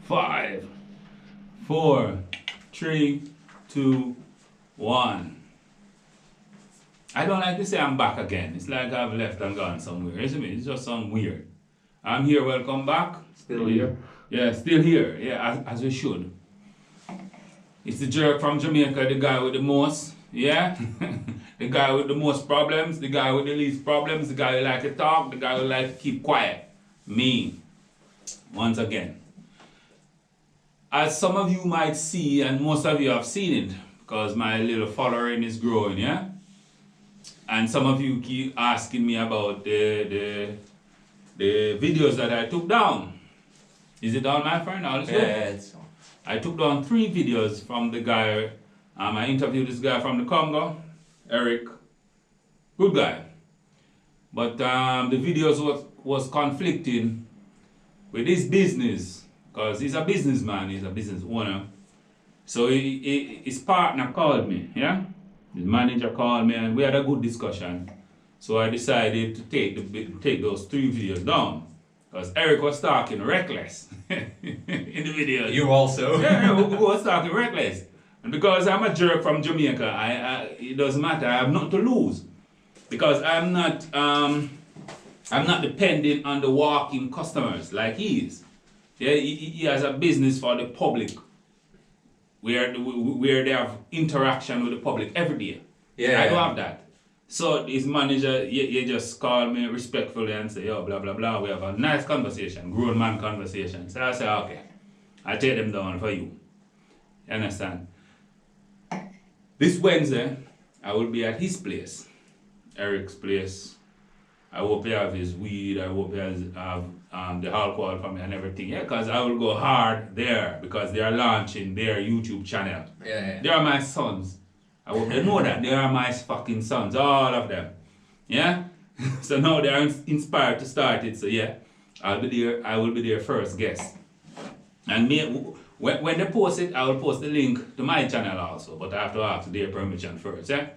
5, 4, 3, 2, 1. I don't like to say I'm back again. It's like I've left and gone somewhere, isn't it? It's just something weird. I'm here, welcome back. Still here? Yeah, still here. Yeah, as we should. It's the jerk from Jamaica, the guy with the most, yeah? The guy with the most problems, the guy with the least problems, the guy who like to talk, the guy who like to keep quiet. Me. Once again. As some of you might see, and most of you have seen it, because my little following is growing, yeah? And some of you keep asking me about the videos that I took down. Is it on, my friend? Yeah, it's on. I took down 3 videos from the guy. I interviewed this guy from the Congo, Eric. Good guy. But the videos was conflicting with his business, because he's a businessman, he's a business owner. So his partner called me, yeah? His manager called me and we had a good discussion. So I decided to take those 3 videos down. Because Eric was talking reckless in the videos. You also? Yeah, who was talking reckless. And because I'm a jerk from Jamaica, it doesn't matter. I have nothing to lose. Because I'm not dependent on the walk-in customers like he is. Yeah, he has a business for the public where they have interaction with the public every day. Yeah. I don't have that. So his manager, he just called me respectfully and say, yo, blah, blah, blah. We have a nice conversation, grown man conversation. So I say, okay, I'll take them down for you. You understand? This Wednesday, I will be at his place, Eric's place. I hope he have his weed. I hope he has the alcohol for me and everything. Yeah, because I will go hard there because they are launching their YouTube channel. Yeah. They are my sons. I hope they know that. They are my fucking sons, all of them. Yeah? So now they are inspired to start it. So yeah, I'll be there. I will be their first guest. And when they post it, I will post the link to my channel also. But I have to ask their permission first, yeah?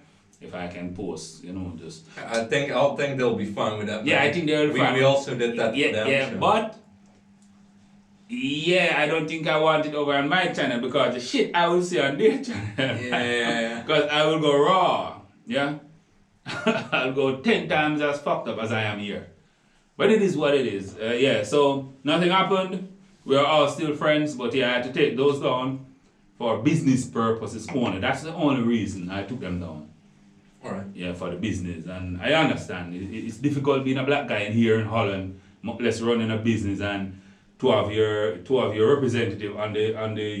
If I can post, just... I think they'll be fine with that. Yeah, I think they'll be fine. We also did that for them. Yeah, so. But... Yeah, I don't think I want it over on my channel because the shit I will see on their channel. Yeah. Because I will go raw, yeah? I'll go 10 times as fucked up as I am here. But it is what it is. Yeah, so nothing happened. We are all still friends, but yeah, I had to take those down for business purposes only. That's the only reason I took them down. Alright. Yeah, for the business. And I understand. It's difficult being a black guy in here in Holland, much less running a business and to have your representative on the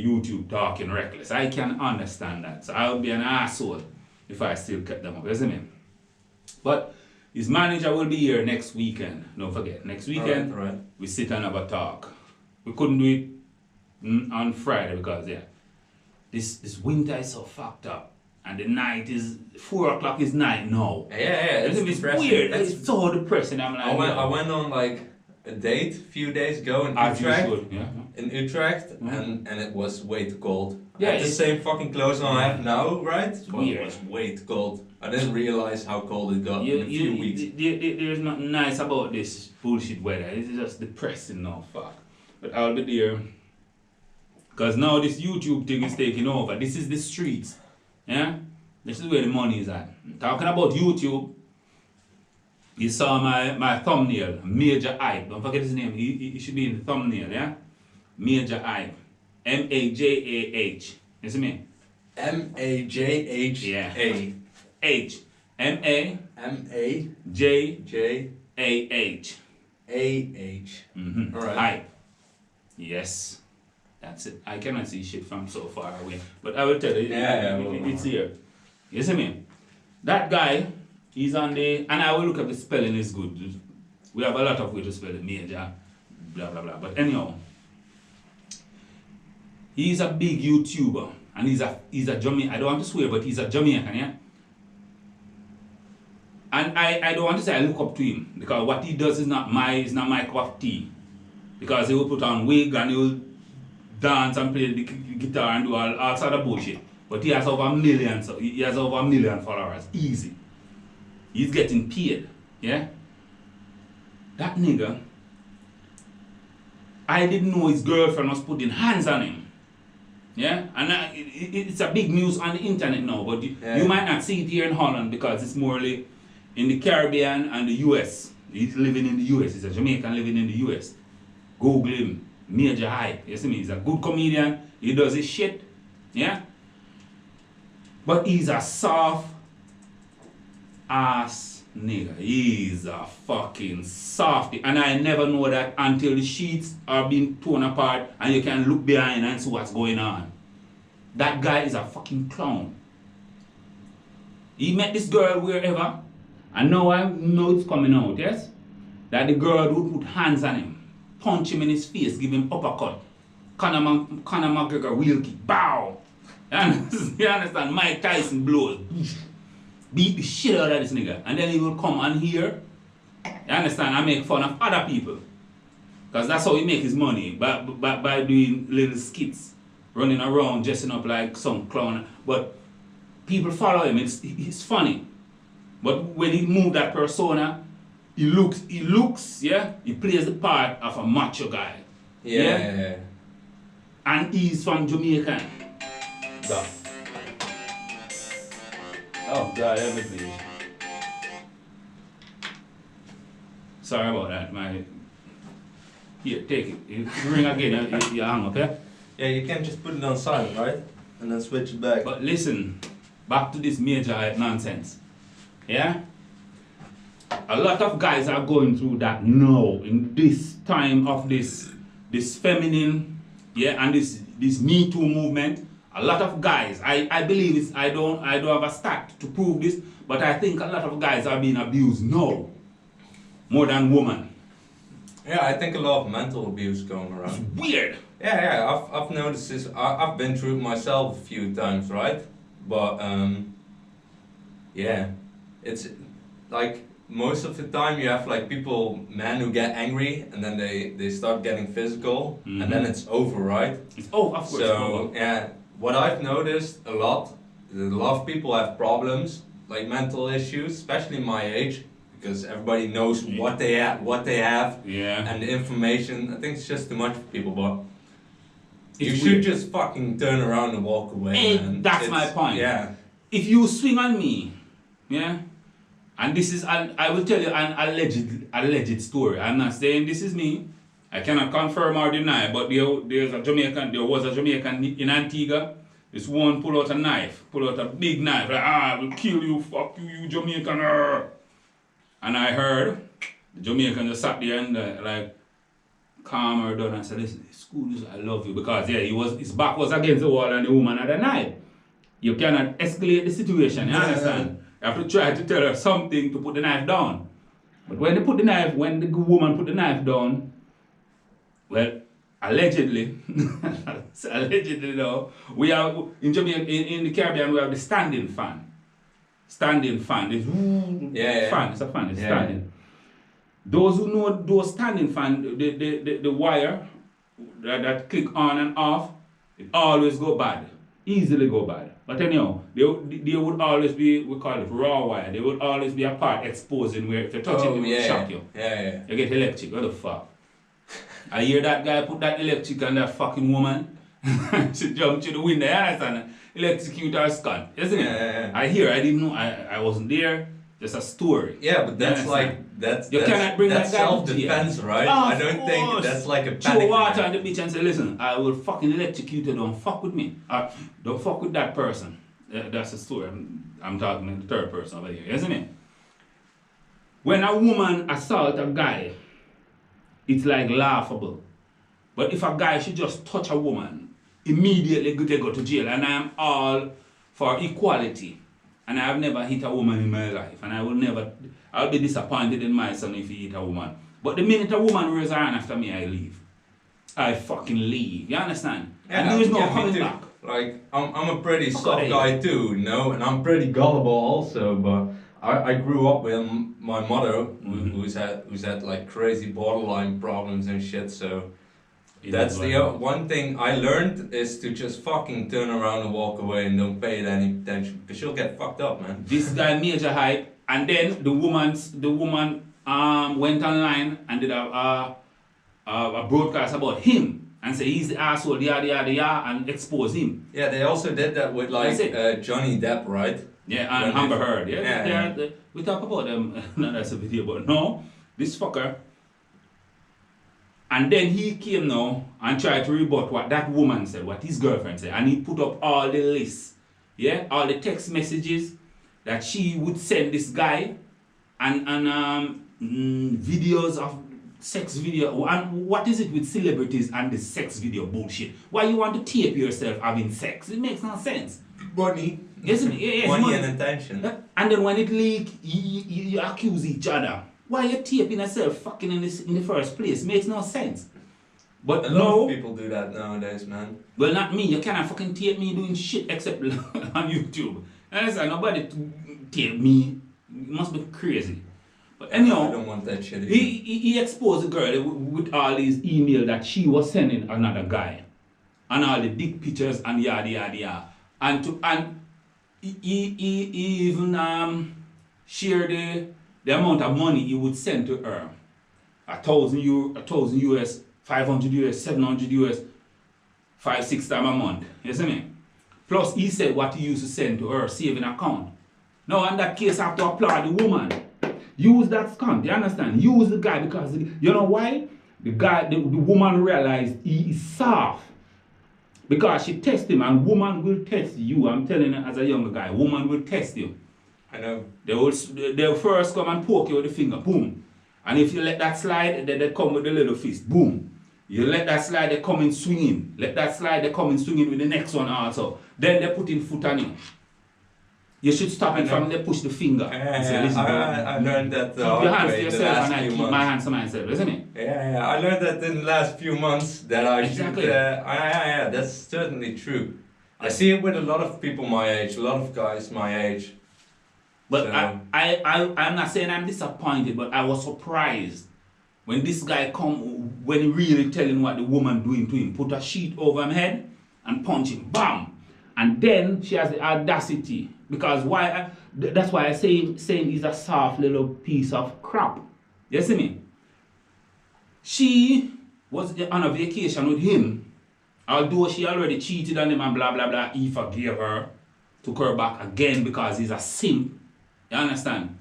YouTube talking reckless. I can understand that. So I would be an asshole if I still kept them up, isn't it? But his manager will be here next weekend. Don't forget, next weekend Alright. we sit and have a talk. We couldn't do it on Friday because this winter is so fucked up. And the night is 4 o'clock is night now. Yeah, it's depressing. Weird. It's so depressing. I'm like, I went on like a date a few days ago in as Utrecht. you should, yeah. In Utrecht, Mhm. and it was way too cold. Yeah, I had the it's- same fucking clothes on I have now, right? But Weird. it was way too cold. I didn't realize how cold it got in a few weeks. There's nothing nice about this bullshit weather. It's just depressing now, fuck. But I'll be there. Because now this YouTube thing is taking over. This is the streets. Yeah? This is where the money is at. Talking about YouTube, you saw my thumbnail, Majah Hype. Don't forget his name. He should be in the thumbnail, yeah? Majah Hype. M-A-J-A-H. You see me? M-A-J-H-A. Yeah. H. M-A. M-A-J-A-H. J-A-H. Mm-hmm. Alright. Hype. Yes. That's it. I cannot see shit from so far away. But I will tell you, it's here. You see me? That guy, he's on the... And I will look at the spelling is good. We have a lot of ways to spell it. Majah, blah, blah, blah. But anyhow, he's a big YouTuber. And he's a Jamaican. I don't want to swear, but he's a Jamaican, yeah? And I don't want to say I look up to him. Because what he does is not my cup of tea. Because he will put on wig and he will dance and play the guitar and do all sort of bullshit. But he has over a million followers. Easy. He's getting paid. Yeah? That nigga, I didn't know his girlfriend was putting hands on him. Yeah, and it's a big news on the internet now, but you might not see it here in Holland because it's morely in the Caribbean and the US. He's living in the US. He's a Jamaican living in the US. Google him, Majah hype. You see me? He's a good comedian. He does his shit. Yeah, but he's a soft ass nigga. He's a fucking softy, and I never know that until the sheets are being torn apart and you can look behind and see what's going on. That guy is a fucking clown. He met this girl wherever, and now I know it's coming out, yes? That the girl would put hands on him, punch him in his face, give him uppercut. Conor McGregor wheel kick, bow. You understand? Mike Tyson blows. Beat the shit out of this nigga, and then he will come on here, you understand, and make fun of other people. Because that's how he make his money, by doing little skits, running around, dressing up like some clown. But people follow him, it's funny. But when he move that persona, he looks, yeah, he plays the part of a macho guy. Yeah. And he's from Jamaican. Duh. Oh God, let me please. Sorry about that, my. Here, take it. You ring again, you hang up, yeah? Yeah, you can just put it on silent, right? And then switch it back. But listen, back to this Majah hype nonsense. Yeah? A lot of guys are going through that now, in this time of this feminine, yeah, and this Me Too movement. A lot of guys, I believe it's, I don't have a stat to prove this, but I think a lot of guys are being abused now, more than women. Yeah, I think a lot of mental abuse going around. It's weird. Yeah, I've noticed this. I've been through it myself a few times, right? But yeah, it's like most of the time you have like men who get angry and then they start getting physical, and then it's over, right? It's over, of course. So yeah. What I've noticed a lot of people have problems, like mental issues, especially my age, because everybody knows what they have, and the information. I think it's just too much for people, but you should just fucking turn around and walk away, man. That's my point. Yeah. If you swing on me, yeah, and this is, I will tell you an alleged story. I'm not saying this is me. I cannot confirm or deny, but there was a Jamaican in Antigua. This one pull out a big knife, like, I will kill you, fuck you, you Jamaican. And I heard the Jamaican just sat there and like calm her down and said, listen, school is, I love you, because yeah, his back was against the wall and the woman had a knife. You cannot escalate the situation, you understand? You have to try to tell her something to put the knife down. But when the woman put the knife down, well, allegedly, though, we have in Jamaica, in the Caribbean, we have the standing fan. Standing fan. It's fan. It's a fan. It's standing. Those who know those standing fan, the wire that click on and off, it always go bad, easily go bad. But anyhow, they would always be, we call it raw wire. They would always be a part exposing where if you touch it, it will shock you. Yeah. You get electric. What the fuck? I hear that guy put that electric on that fucking woman. She jumped through the window, you understand? Electrocute her skull, isn't it? Yeah. I didn't know, I wasn't there. Just a story. Yeah, but that's cannot bring that self-defense, right? I don't think that's like a panic. Throw water on the bitch and say, listen, I will fucking electrocute you, don't fuck with me. Don't fuck with that person. That's the story. I'm talking in the third person over here, isn't it? When a woman assaults a guy, it's like laughable. But if a guy should just touch a woman, immediately they go to jail. And I am all for equality. And I have never hit a woman in my life. And I'll be disappointed in my son if he hit a woman. But the minute a woman raises her hand after me, I leave. I fucking leave. You understand? Yeah, and there is no coming back. Like, I'm a pretty soft guy too, you know? And I'm pretty gullible also, but I grew up with my mother, who's had like crazy borderline problems and shit, so that's the one thing I learned is to just fucking turn around and walk away and don't pay it any attention, because she'll get fucked up, man. This guy Majah hype, and then the woman went online and did a a broadcast about him and say he's the asshole, yada yada yada, and expose him. Yeah, they also did that with like Johnny Depp, right? Yeah, and Amber Heard. Yeah. We talk about them. No, that's a video, but no, this fucker. And then he came now and tried to rebut what that woman said, what his girlfriend said, and he put up all the lists, all the text messages that she would send this guy, and videos of sex video. And what is it with celebrities and the sex video bullshit? Why you want to tape yourself having sex? It makes no sense. Money. Yes, yes, money and attention. And then when it leak, you accuse each other. Why you taping yourself fucking in the first place? Makes no sense. But a lot of people do that nowadays, man. Well, not me. You cannot fucking tape me doing shit except on YouTube. Understand? Nobody tape me. You must be crazy. But anyhow, I don't want that shit. He exposed the girl with all these emails that she was sending another guy, and all the dick pictures and yada yada yada, and he even shared the amount of money he would send to her. 1,000 US, 500 US, 700 US, 5-6 times a month. You see me? Plus, he said what he used to send to her saving account. Now, in that case, I have to applaud the woman. Use that scam. You understand? Use the guy because you know why? The woman realized he is soft. Because she tests him, and woman will test you. I'm telling you, as a younger guy, woman will test you. I know. They'll first come and poke you with the finger, boom. And if you let that slide, they come with the little fist, boom. You let that slide, they come in swinging. Let that slide, they come in swinging with the next one also. Then they put in foot on you. You should stop it from they push the finger. I learned that. Keep your hands to yourself and I keep my hands to myself, isn't it? Yeah, I learned that in the last few months that I exactly. should. Yeah, that's certainly true. I see it with a lot of people my age, a lot of guys my age. But so. I'm not saying I'm disappointed, but I was surprised when this guy when he really telling what the woman doing to him, put a sheet over his head and punch him, bam! And then she has the audacity, because that's why I saying he's a soft little piece of crap. You see me? She was on a vacation with him, although she already cheated on him and blah blah blah. He forgave her, took her back again because he's a simp. You understand?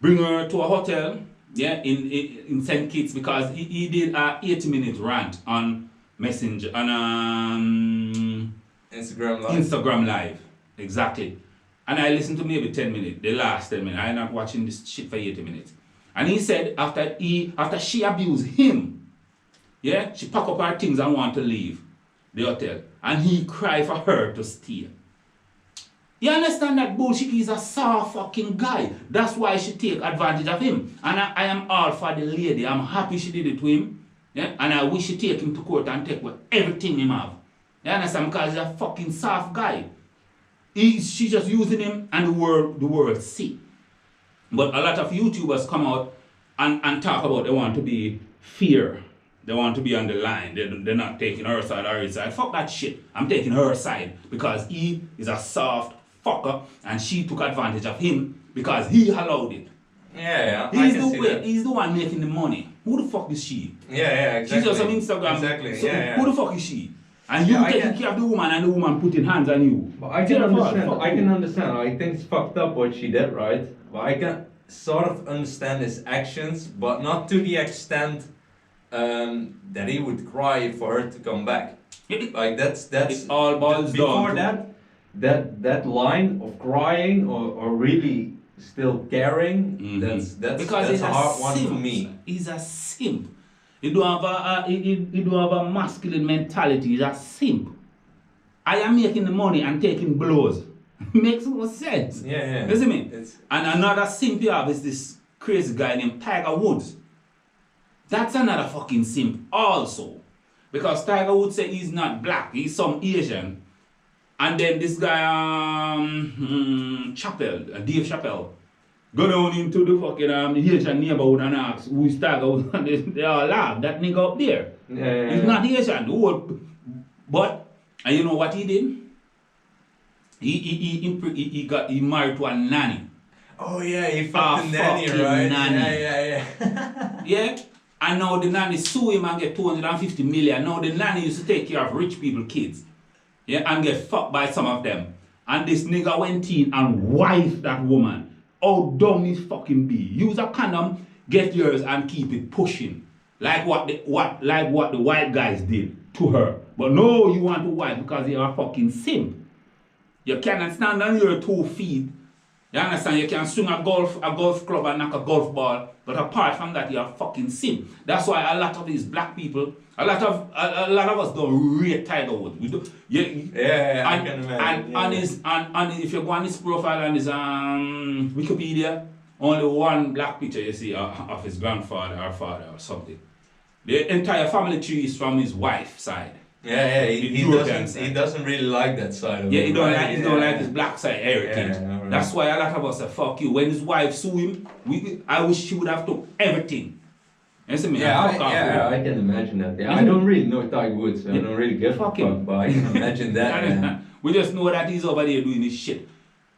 Bring her to a hotel, in St. Kitts, because he did a 8-minute rant on Messenger, on Instagram Live, exactly. And I listened to maybe 10 minutes, the last 10 minutes. I'm not watching this shit for 80 minutes. And he said after she abused him, she packed up her things and want to leave the hotel. And he cried for her to stay. You understand that bullshit? He's a soft fucking guy. That's why she take advantage of him. And I am all for the lady. I'm happy she did it to him. Yeah? And I wish she take him to court and take everything him have. You understand? Because he's a fucking soft guy. She's just using him and the world see. But a lot of YouTubers come out and talk about they want to be fair. They want to be on the line. They're not taking her side or his side. Fuck that shit. I'm taking her side because he is a soft fucker and she took advantage of him because he allowed it. Yeah. He's the one making the money. Who the fuck is she? Yeah, exactly. She's just on Instagram. Exactly. So yeah. Who the fuck is she? And you taking care of the woman and the woman putting hands on you. But I can understand. I think it's fucked up what she did, right? But I can sort of understand his actions, but not to the extent that he would cry for her to come back. Like that's it all boils before down that line of crying or really still caring. Mm-hmm. That's a hard one for me. He's a simp. He don't have a masculine mentality. He's a simp. I am making the money and taking blows. Makes no sense. Yeah. You see me? And another simp you have is this crazy guy named Tiger Woods. That's another fucking simp also. Because Tiger Woods say he's not black, he's some Asian. And then this guy, Dave Chappelle, go down into the fucking Asian neighborhood and ask who is Tiger Woods, and they all laugh. That nigga up there. Yeah. He's not Asian. But, and you know what he did? He married to a nanny. Oh yeah, he fucked the nanny, right? Nanny. Yeah. Yeah. And now the nanny sue him and get 250 million. Now the nanny used to take care of rich people kids. Yeah, and get fucked by some of them. And this nigga went in and wifed that woman. How dumb is fucking be? Use a condom, get yours and keep it pushing. Like what the white guys did to her. But no, you want to wife because you're a fucking simp. You cannot stand on your 2 feet. You understand? You can swing a golf club and knock a golf ball, but apart from that, you're a fucking simp. That's why a lot of these black people, a lot of us don't rate Tiger Woods. We do, I can imagine. And if you go on his profile and his Wikipedia, only one black picture you see of his grandfather or father or something. The entire family tree is from his wife's side. He doesn't really like that side of it. He don't like his black side heritage. Right. That's why a lot of us say fuck you. When his wife sue him, I wish she would have took everything. You see me? I can imagine that. Yeah, I don't really know Tiger Woods, so I don't really give a fuck, but I can imagine that. We just know that he's over there doing his shit.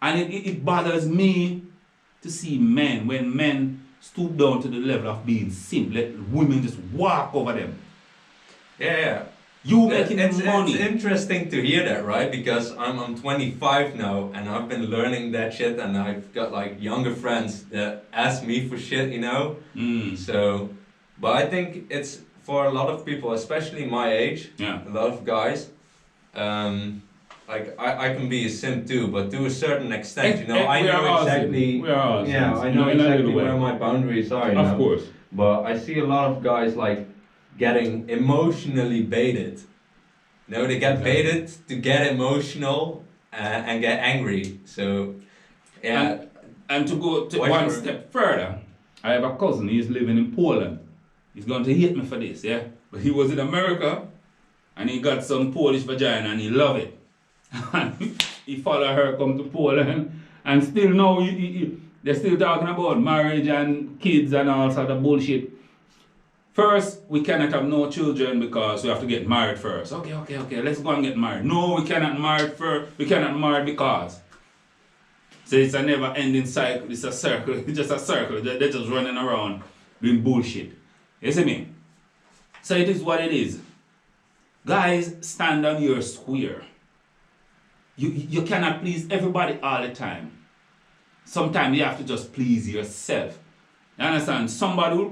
And it bothers me to see when men stoop down to the level of being simp, let women just walk over them. Yeah. You making money. It's interesting to hear that, right? Because I'm 25 now and I've been learning that shit, and I've got like younger friends that ask me for shit, you know? So, but I think it's for a lot of people, especially my age, a lot of guys, like I can be a simp too, but to a certain extent, you know, I know exactly where my boundaries are, you know? Of course. But I see a lot of guys like getting emotionally baited. You know, they get baited to get emotional and get angry. So, yeah. And to go one step further, I have a cousin, he's living in Poland. He's going to hate me for this, yeah? But he was in America and he got some Polish vagina and he loved it. And he followed her come to Poland and still now they're still talking about marriage and kids and all sort of bullshit. First, we cannot have no children because we have to get married first. Okay, let's go and get married. No, we cannot marry first. We cannot marry because. So it's a never-ending cycle. It's a circle. It's just a circle. They're just running around doing bullshit. You see me? So it is what it is. Guys, stand on your square. You cannot please everybody all the time. Sometimes you have to just please yourself. You understand? Somebody will